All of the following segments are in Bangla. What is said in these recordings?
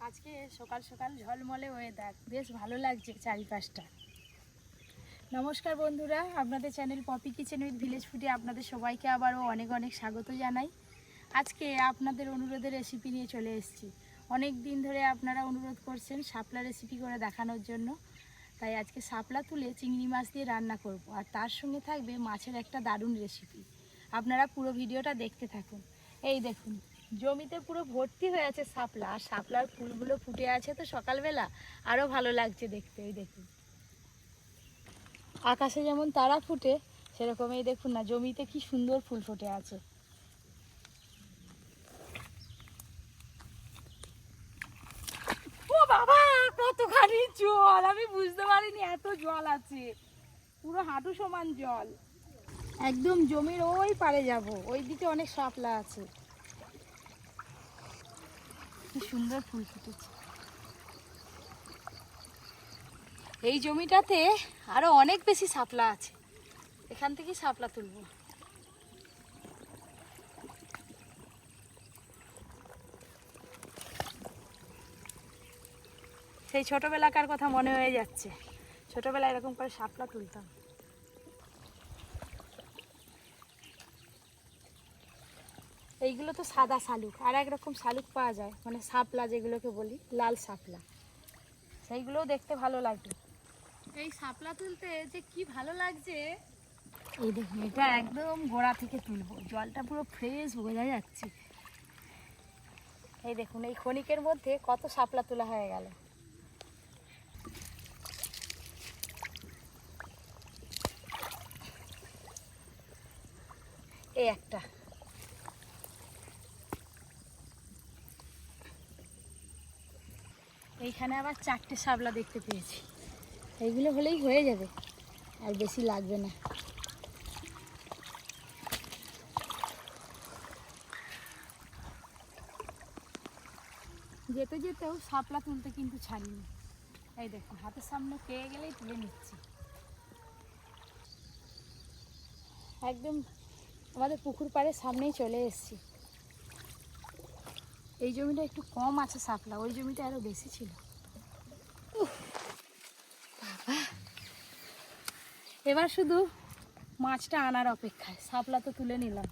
আজকে সকাল সকাল ঝলমলে ওয়েদার, বেশ ভালো লাগছে চারিপাশটা। নমস্কার বন্ধুরা, আপনাদের channel Popy kitchen with village ফুডে আপনাদের সবাইকে আবারও অনেক অনেক স্বাগত জানাই। আজকে আপনাদের অনুরোধে রেসিপি নিয়ে চলে এসেছি। অনেক দিন ধরে আপনারা অনুরোধ করছেন শাপলা রেসিপি করে দেখানোর জন্য, তাই আজকে শাপলা তুলে চিংড়ি মাছ দিয়ে রান্না করব, আর তার সঙ্গে থাকবে মাছের একটা দারুণ রেসিপি। আপনারা পুরো ভিডিওটা দেখতে থাকুন। এই দেখুন, জমিতে পুরো ভর্তি হয়ে আছে শাপলা, আর শাপলার ফুলগুলো ফুটে আছে তো সকালবেলা আরও ভালো লাগছে দেখতে। এই দেখুন, আকাশে যেমন তারা ফুটে সেরকম এই দেখুন না, জমিতে কি সুন্দর ফুল ফুটে আছে। ও বাবা, কতখানি জল! আমি বুঝতে পারিনি এত জল আছে, পুরো হাঁটু সমান জল। একদম জমির ওই পারে যাব, ওই দিকে অনেক শাপলা আছে। কি সুন্দর ফুল ফুটেছে। এই জমিটাতে আরো অনেক বেশি শাপলা আছে, এখান থেকে শাপলা তুলব। সেই ছোটবেলাকার কথা মনে হয়ে যাচ্ছে, ছোটবেলায় এরকম করে শাপলা তুলতাম। এইগুলো তো সাদা শালুক, আর একরকম শালুক পাওয়া যায়, মানে শাপলা যেগুলোকে বলি, লাল শাপলা, সেইগুলোও দেখতে ভালো লাগে। এই শাপলা তুলতে যে কি ভালো লাগছে। এই দেখুন, এটা একদম গোড়া থেকে তুলবো, জলটা পুরো ফ্রেশ বোঝা যাচ্ছে। এই দেখুন, এই ক্ষণিকের মধ্যে কত শাপলা তোলা হয়ে গেল। এই একটা, এইখানে আবার 4টে শাপলা দেখতে পেয়েছি। এইগুলো হলেই হয়ে যাবে, আর বেশি লাগবে না। যেতে যেতেও শাপলা তুলতে কিন্তু ছাড়িনি। এই দেখুন, হাতের সামনে পেয়ে গেলেই তুলে নিচ্ছি। একদম আমাদের পুকুর পাড়ের সামনেই চলে এসেছি। এই জমিটা একটু কম আছে শাপলা, ওই জমিটা আরো বেশি ছিল। বাবা, এবার শুধু মাছটা আনার অপেক্ষায়। শাপলা তো তুলে নিলাম।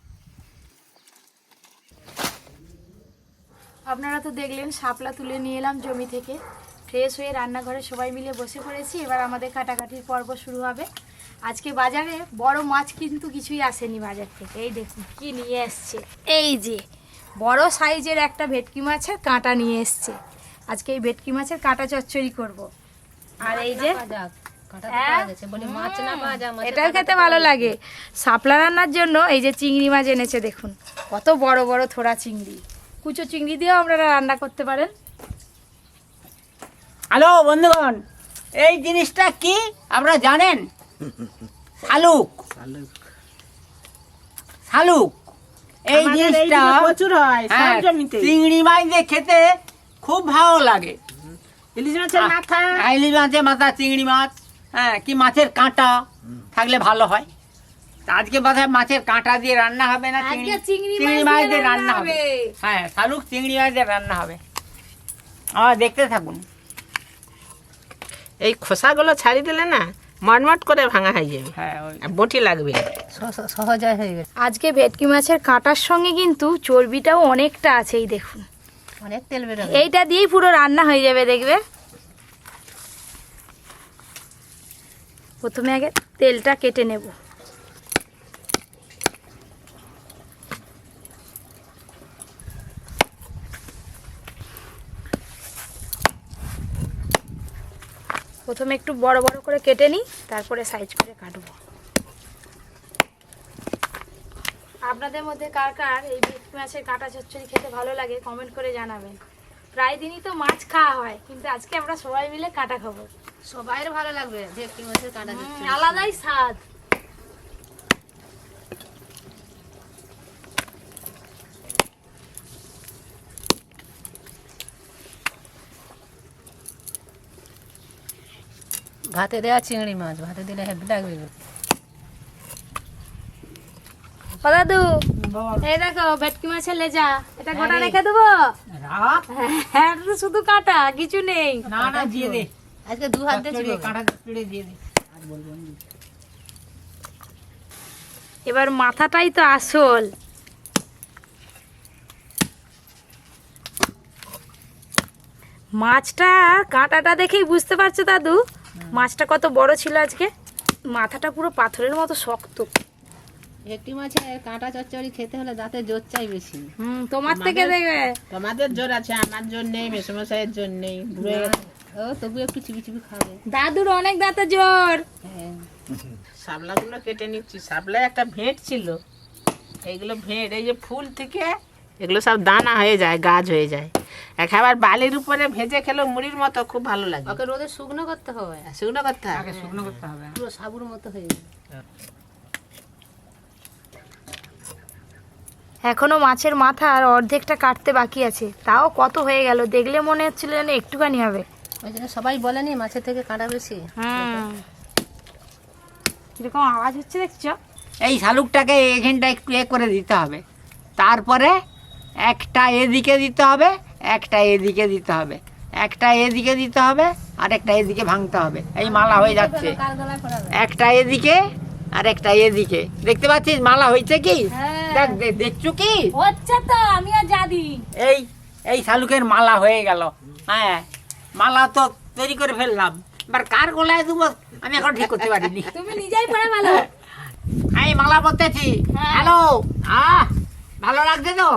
আপনারা তো দেখলেন, শাপলা তুলে নিয়ে এলাম জমি থেকে, ফ্রেশ হয়ে রান্নাঘরে সবাই মিলে বসে পড়েছি। এবার আমাদের কাটাকাটির পর্ব শুরু হবে। আজকে বাজারে বড় মাছ কিন্তু কিছুই আসেনি বাজার থেকে। এই দেখুন কি নিয়ে এসছে, এই যে বড় সাইজের একটা ভেটকি মাছের কাঁটা নিয়ে এসছে। আজকে এই ভেটকি মাছের কাঁটা চচ্চড়ি করব। আর এই যে এটাও খেতে ভালো লাগে। শাপলা রান্নার জন্য এই যে চিংড়ি মাছ এনেছে, দেখুন কত বড় বড় থোড়া চিংড়ি। কুচো চিংড়ি দিয়েও আপনারা রান্না করতে পারেন। হ্যালো বন্ধুগণ, এই জিনিসটা কি আপনারা জানেন? শালুক। শালুক এই জিনিসটা প্রচুর হয় সব জমিতে। চিংড়ি মাছ দিয়ে খেতে খুব ভালো লাগে। ইলিশ মাছের মাথা, ইলিশ মাছের মাথা, চিংড়ি মাছ, হ্যাঁ, কি মাছের কাঁটা থাকলে ভালো হয়। আজকে বোধহয় মাছের কাঁটা দিয়ে রান্না হবে না, চিংড়ি মাছ দিয়ে রান্না হবে। হ্যাঁ, শালুক চিংড়ি মাছ দিয়ে রান্না হবে। আমার দেখতে থাকুন। এই খোসাগুলো ছাড়ি দিলে না মটমট করে ভাঙা হয়ে যাবে। হ্যাঁ, বটি লাগবে, সহজে হয়ে গেছে। আজকে ভেটকি মাছের কাঁটার সঙ্গে কিন্তু চর্বিটাও অনেকটা আছে। এই দেখুন, অনেক তেল বেরোবে। এইটা দিয়েই পুরো রান্না হয়ে যাবে, দেখবে। প্রথমে আগে তেলটা কেটে নেব। প্রথমে একটু বড় বড় করে কেটে নিই, তারপরে সাইজ করে কাটবো। আপনাদের মধ্যে কার কার এই ভেটকি মাছের কাঁটা চচ্চড়ি খেতে ভালো লাগে কমেন্ট করে জানাবেন। প্রায় দিনই তো মাছ খাওয়া হয়, কিন্তু আজকে আমরা সবাই মিলে কাঁটা খাবো। সবাইয়ের ভালো লাগবে ভেটকি মাছের কাঁটা চচ্চড়ি, আলাদাই স্বাদ। ভাতে দেওয়া চিংড়ি মাছ, ভাতে দিলে হেভি লাগবে। ও দাদু, এই দেখো ভেটকি মাছের লেজা, এটা গোটা রেখে দেবো। ভাত হ্যাঁ শুধু কাটা কিছু নেই। না না দিয়ে দে, আজকে 2 হাত দিয়ে চড়িয়ে ছিল। কাঁটা চড়িয়ে দিয়ে দে। আর বলবো না। এবার মাথাটাই তো আসল। মাছটা কাঁটাটা দেখেই বুঝতে পারছো দাদু মাছটা কত বড় ছিল আজকে। মাথাটা পুরো পাথরের মতো শক্ত। ভেটকি মাছের কাঁটা চচ্চড়ি খেতে হলে দাঁতে জোর চাই বেশি। তোমার থেকে দেখবে। তোমাদের জোর আছে, আমার জোর নেই, মেসমশাইয়ের জোর নেই। ও তবু একটু চিবি চিবি খাবে। দাদুর অনেক দাঁতে জোর। হ্যাঁ, শাপলাগুলো কেটে নিচ্ছি। শাপলায় একটা ভেঁট ছিল, এইগুলো ভেঁট, এই যে ফুল থেকে এগুলো সব দানা হয়ে যায়, গাছ হয়ে যায়। একেবারে বালির উপরে ভেজে খেলো মুড়ির মতো, খুব ভালো লাগে। ওকে রোদে শুকনো করতে হবে, শুকনো করতে হবে, আগে শুকনো করতে হবে। পুরো সাবুর মতো হয়ে যায়। এখনো মাছের মাথার অর্ধেকটা কাটতে বাকি আছে, তাও কত হয়ে গেল। দেখলে মনে হচ্ছিল যেন একটুখানি হবে। ওই জন্য সবাই বলেনি মাছের থেকে কাঁটা বেশি। কিরকম আওয়াজ হচ্ছে দেখছো? এই শালুকটাকে এখানটা একটু করে দিতে হবে, তারপরে একটা এদিকে দিতে হবে, একটা এদিকে দিতে হবে, একটা এদিকে দিতে হবে, আর একটা এদিকে ভাঙতে হবে। এই মালা হয়ে যাচ্ছে, একটা এদিকে আর একটা এদিকে। দেখতে পাচ্ছিস মালা হয়েছে কি? দেখ দেখছো কি হচ্ছে তো, আমি আর জানি। এই এই শালুকের মালা হয়ে গেল। হ্যাঁ, মালা তো তৈরি করে ফেললাম, এবার কার গলায় দেবো আমি এখন ঠিক করতে পারিনি। তুমি নিজেই পড়ে ভালো। এই মালা পরতেছি। হ্যালো, ভালো লাগছে তো?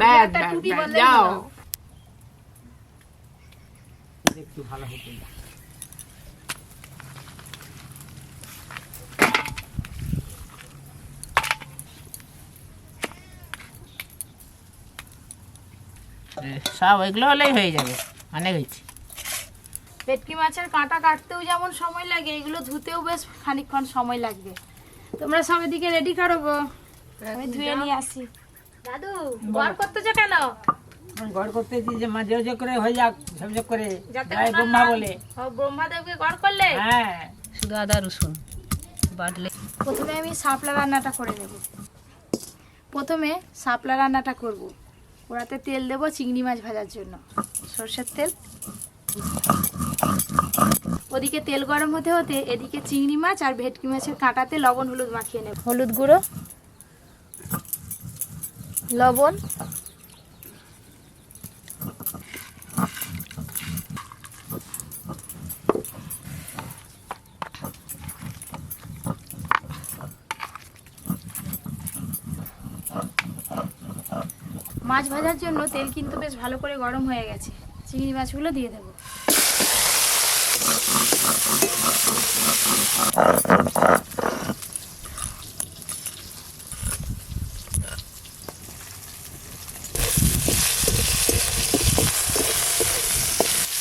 ব্যাস ব্যাস ব্যাস, যাও। একটু ভালো হতো। সব এগুলো হলেই হয়ে যাবে, অনেক হয়েছে। ভেটকি মাছের কাঁটা কাটতেও যেমন সময় লাগে, এগুলো ধুতেও বেশ খানিকক্ষণ সময় লাগবে। তোমরা সব এদিকে রেডি করো গো, আমি ধুয়ে নিয়ে আসি। দাদু গড় করতেছো কেন? গড় করতেছি যে মাঝে মাঝে করে হয়ে যাক, ঝকঝক করে, জয় ব্রহ্মা বলে। ও ব্রহ্মাদেবকে গড় করলে? হ্যাঁ, শুধু আদা রসুন বাটলে। প্রথমে আমি শাপলা রান্নাটা করে নেব। প্রথমে শাপলা রান্নাটা করব। ওরাতে তেল দেবো চিংড়ি মাছ ভাজার জন্য, সর্ষের তেল। ওদিকে তেল গরম হতে হতে এদিকে চিংড়ি মাছ আর ভেটকি মাছের কাঁটাতে লবণ হলুদ মাখিয়ে নেব। হলুদ গুঁড়ো, লবণ, মাছ ভাজার জন্য তেল কিন্তু বেশ ভালো করে গরম হয়ে গেছে। চিংড়ি মাছগুলো দিয়ে দেব।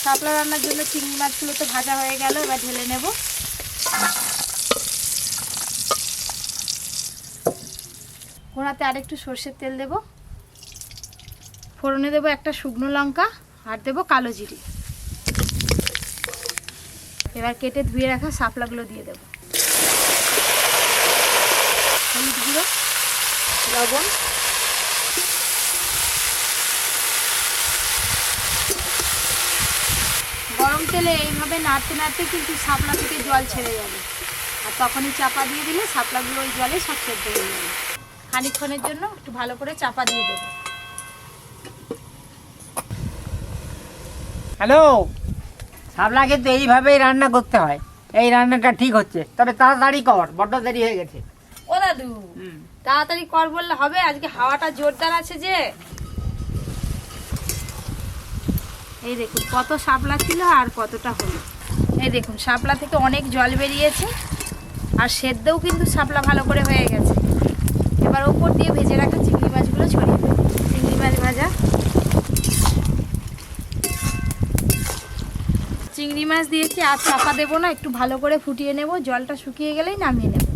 শাপলা রান্নার জন্য চিংড়ি মাছগুলো তো ভাজা হয়ে গেল, এবার ঢেলে নেব। কড়াতে আরেকটু সর্ষের তেল দেব। ফোড়নে দেবো একটা শুকনো লঙ্কা আর দেবো কালো জিরে। এবার কেটে ধুয়ে রাখা শাপলাগুলো দিয়ে দেবো। হলুদ গুঁড়ো, লবণ, গরম তেলে এইভাবে নাড়তে নাড়তে কিন্তু শাপলা থেকে জল ছেড়ে যাবে, আর তখনই চাপা দিয়ে দিলে শাপলাগুলো ওই জলে সব সেদ্ধ হয়ে যাবে। খানিকক্ষণের জন্য একটু ভালো করে চাপা দিয়ে দেবো। হ্যালো, শাপলা কিন্তু এইভাবেই রান্না করতে হয়। এই রান্নাটা ঠিক হচ্ছে, তবে তাড়াতাড়ি কর, বড্ড দেরি হয়ে গেছে। ও দাদু তাড়াতাড়ি কর বললে হবে? আজকে হাওয়াটা জোরদার আছে যে। এই দেখুন কত শাপলা ছিল আর কতটা হলো। এই দেখুন শাপলা থেকে অনেক জল বেরিয়েছে, আর সেদ্ধও কিন্তু শাপলা ভালো করে হয়ে গেছে। এবার ওপর দিয়ে ভেজে রাখা চিংড়ি মাছগুলো ছড়িয়ে দেবো। চিংড়ি মাছ ভাজা, চিংড়ি মাছ দিয়েছি, আর চাপা দেবো না, একটু ভালো করে ফুটিয়ে নেব। জলটা শুকিয়ে গেলেই নামিয়ে নেব।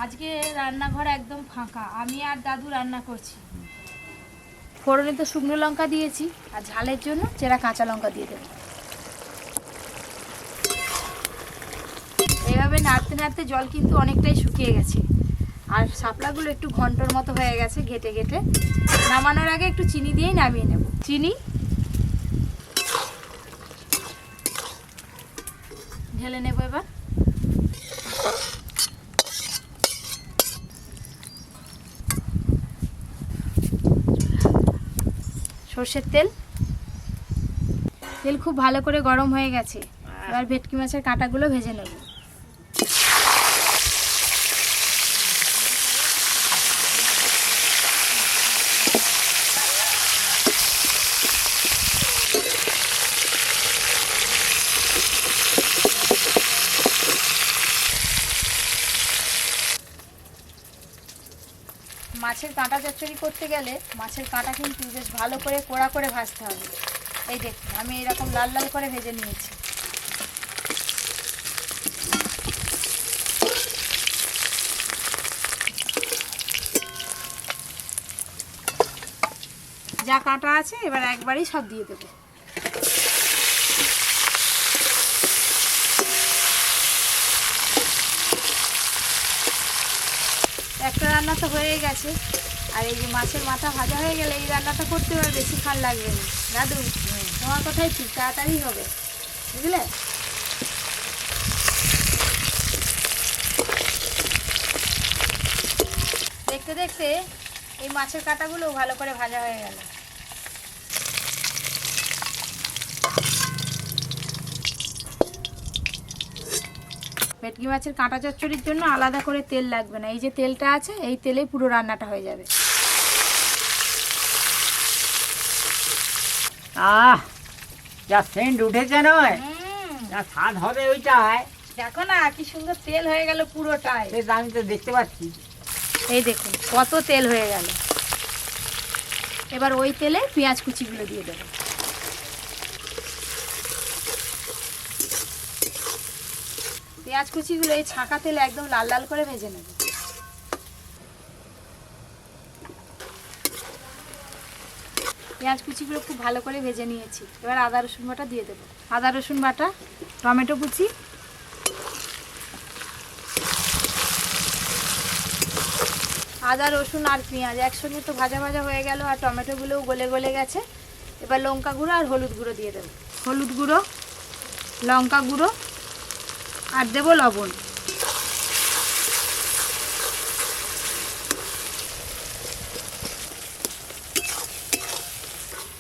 আজকে রান্নাঘর একদম ফাঁকা, আমি আর দাদু রান্না করছি। ফোড়নে তো শুকনো লঙ্কা দিয়েছি, আর ঝালের জন্য চেরা কাঁচা লঙ্কা দিয়ে দেবো। এভাবে নাড়তে নাড়তে জল কিন্তু অনেকটাই শুকিয়ে গেছে, আর শাপলাগুলো একটু ঘন্টর মতো হয়ে গেছে ঘেটে ঘেটে। নামানোর আগে একটু চিনি দিয়েই নামিয়ে নেব। চিনি ঢেলে নেব এবার। সর্ষের তেল, তেল খুব ভালো করে গরম হয়ে গেছে। এবার ভেটকি মাছের কাঁটাগুলো ভেজে নেব। মাছের কাঁটা চচ্চড়ি করতে গেলে মাছের কাঁটা কিন্তু বেশ ভালো করে কড়া করে ভাজতে হবে। এই দেখুন আমি এরকম লাল লাল করে ভেজে নিয়েছি। যা কাঁটা আছে এবার একবারই সব দিয়ে দেবো। একটা রান্না তো হয়ে গেছে, আর এই যে মাছের মাথা ভাজা হয়ে গেলে এই রান্নাটা করতে হবে, বেশিক্ষণ লাগবে না। দাদু তোমার কথাই ঠিক, তাড়াতাড়ি হবে, বুঝলে? দেখতে দেখতে এই মাছের কাঁটাগুলো ভালো করে ভাজা হয়ে গেল। ভেটকি মাছের কাঁটা চচ্চড়ির জন্য আলাদা করে তেল লাগবে না, এই যে তেলটা আছে এই তেলেই পুরো রান্নাটা হয়ে যাবে। যা সেন্ট উঠেছে নয়, যা স্বাদ হবে ওইটাই। দেখো না কি সুন্দর তেল হয়ে গেল পুরোটাই। আমি তো দেখতে পাচ্ছি। এই দেখুন কত তেল হয়ে গেল। এবার ওই তেলে পেঁয়াজ কুচিগুলো দিয়ে দেবো। পেঁয়াজ কুচিগুলো এই ছাঁকা তেলে একদম লাল লাল করে ভেজে নেব। পেঁয়াজ কুচিগুলো খুব ভালো করে ভেজে নিয়েছি। এবার আদা রসুন বাটা দিয়ে দেবো। আদা রসুন বাটা, টমেটো কুচি, আদা রসুন আর পেঁয়াজ একসঙ্গে তো ভাজা ভাজা হয়ে গেল, আর টমেটোগুলোও গলে গলে গেছে। এবার লঙ্কা গুঁড়ো আর হলুদ গুঁড়ো দিয়ে দেবো। হলুদ গুঁড়ো, লঙ্কা গুঁড়ো আর দেবো লবণ।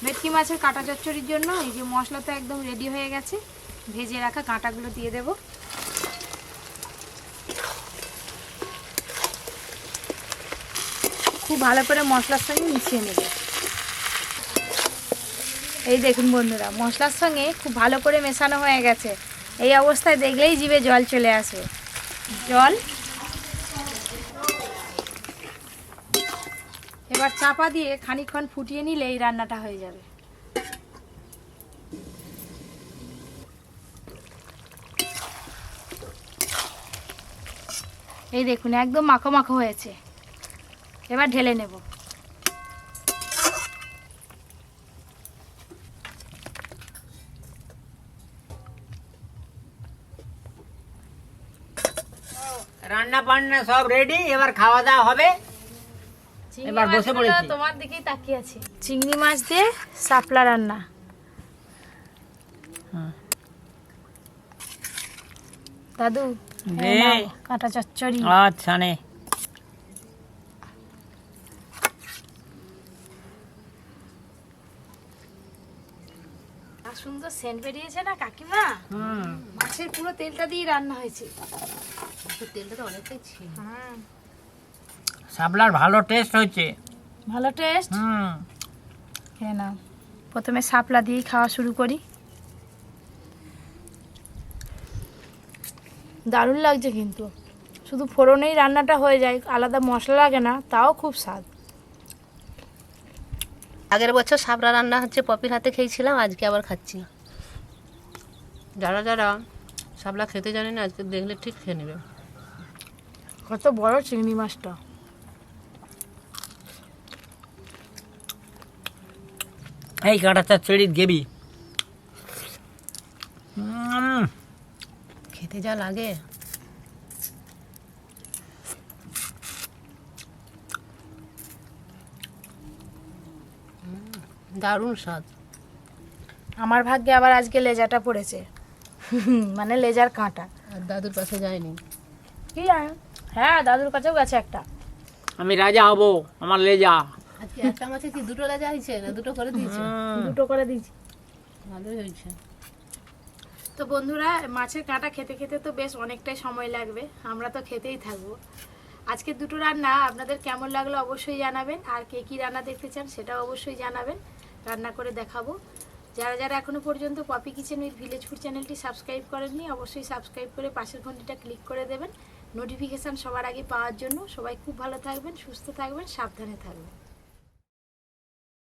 ভেটকি মাছের কাঁটা চচ্চড়ির জন্য এই যে মশলা তো একদম রেডি হয়ে গেছে। ভেজে রাখা কাঁটাগুলো দিয়ে দেবো। খুব ভালো করে মশলার সঙ্গে মিশিয়ে নেব। এই দেখুন বন্ধুরা, মশলার সঙ্গে খুব ভালো করে মেশানো হয়ে গেছে। এই অবস্থায় দেখলেই জিভে জল চলে আসবে। জল এবার চাপা দিয়ে খানিকক্ষণ ফুটিয়ে নিলে এই রান্নাটা হয়ে যাবে। এই দেখুন একদম মাখো মাখো হয়েছে। এবার ঢেলে নেব। রান্না বান্না সব রেডি, এবার খাওয়া দাওয়া হবে। এবার বসে পড়েছি। তোমার দিকেই তাকিয়ে আছি। চিংড়ি মাছ দিয়ে শাপলা রান্না। দাদু কাঁটা চচ্চড়ি। আচ্ছা নে। সুন্দর সেন্ট বেরিয়েছে না কাকিমা? মাছের পুরো তেলটা দিয়ে রান্না হয়েছে। তেলটা তো অনেকটাই ছিল। শাপলার ভালো টেস্ট হয়েছে। ভালো টেস্ট। খেয়ে নাও। প্রথমে শাপলা দিয়েই খাওয়া শুরু করি। দারুণ লাগছে কিন্তু, শুধু ফোড়নেই রান্নাটা হয়ে যায়, আলাদা মশলা লাগে না, তাও খুব স্বাদ। আগের বছর শাপলা রান্না হচ্ছে পপির হাতে খেয়েছিলাম, আজকে আবার খাচ্ছি। যারা যারা শাপলা খেতে জানে না আজকে দেখলে ঠিক খেয়ে নেবে। কত বড় চিংড়ি মাছটা। এই কাঁটা চচ্চড়ি গেবি। খেতে যা লাগে। দারুণ স্বাদ। আমার ভাগ্যে আবার আজকে লেজাটা পড়েছে, মানে লেজার কাঁটা। আর দাদুর পাশে যায়নি। কি জানো, হ্যাঁ দাদুর কাছেও গেছে একটা। আমি রাজা হব, আমার লেজা। আজকে একটা মাছে কি দুটো লেজা হয়েছে না দুটো করে দিয়েছে? দুটো করে দিয়েছি। ভালোই হয়েছে। তো বন্ধুরা, মাছের কাঁটা খেতে খেতে তো বেশ অনেকটাই সময় লাগবে, আমরা তো খেতেই থাকবো। আজকে দুটো রান্না আপনাদের কেমন লাগলো অবশ্যই জানাবেন, আর কে কী রান্না দেখতে চান সেটাও অবশ্যই জানাবেন, রান্না করে দেখাবো। যারা যারা এখনো পর্যন্ত Poppy kitchen with village food চ্যানেলটি সাবস্ক্রাইব করেননি, অবশ্যই সাবস্ক্রাইব করে পাশের ঘন্টিটা ক্লিক করে দেবেন নোটিফিকেশান সবার আগে পাওয়ার জন্য। সবাই খুব ভালো থাকবেন, সুস্থ থাকবেন, সাবধানে থাকবেন।